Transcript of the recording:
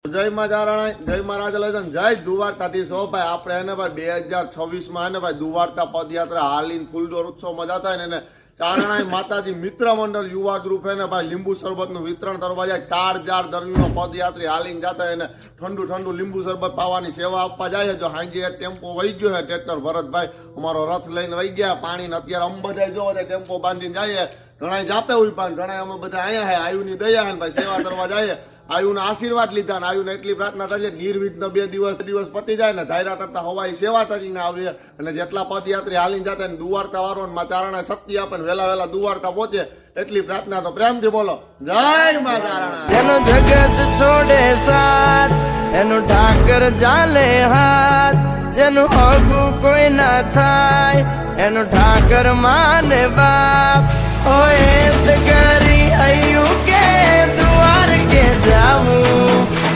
જય મા જારાણા જય મહારાજ લજન જય દ્વારકાધીશ હો ભાઈ આપણે એને ભાઈ 2026 માં એને ભાઈ દ્વારકા પદયાત્રા હાલીને ફૂલડોર ઉત્સવ મજા થાય ને ચારણાઈ માતાજી મિત્ર મંડળ યુવા ગ્રુપ એને ભાઈ લીંબુ શરબત નું વિતરણ કરવા જાય 4 જાર દરમિયાન પદયાત્રી હાલીને જતા એને ઠંડુ ઠંડુ લીંબુ શરબત પાવાની સેવા આપવા જાય જો હાંજે એક ટેમ્પો વહી ગયો છે ટ્રેક્ટર ભરતભાઈ અમારો રથ લઈને વહી ગયા પાણી અત્યારે અમે બધા જો બધા ટેમ્પો બાંધીને જાય ઘણા જાપે હોય પણ ઘણા અમે બધા અહીંયા હે આયુની દયા હે ભાઈ સેવા કરવા જાય આયુના આશીર્વાદ લીધા ને આયુને એટલી પ્રાર્થના થાય નિર્વિઘ્ન 2 દિવસ પતી જાય ને ધાયરા કરતા હવાઈ સેવા કરીને આવે અને જેટલા પદયાત્રી હાલીને જતા ને દ્વારકા વાળો માં ચારણા શક્તિ આપે ને વેલા દ્વારકા પહોંચે એટલી પ્રાર્થના તો પ્રેમથી બોલો જય મા ચારણા એનો જગત છોડે સાથ એનો ઠાકર ચાલે હાથ જેનું હગું કોઈ ના થાય એનો ઠાકર માને બાપ હોય કરી આયુ કે દ્વાર કે જાવું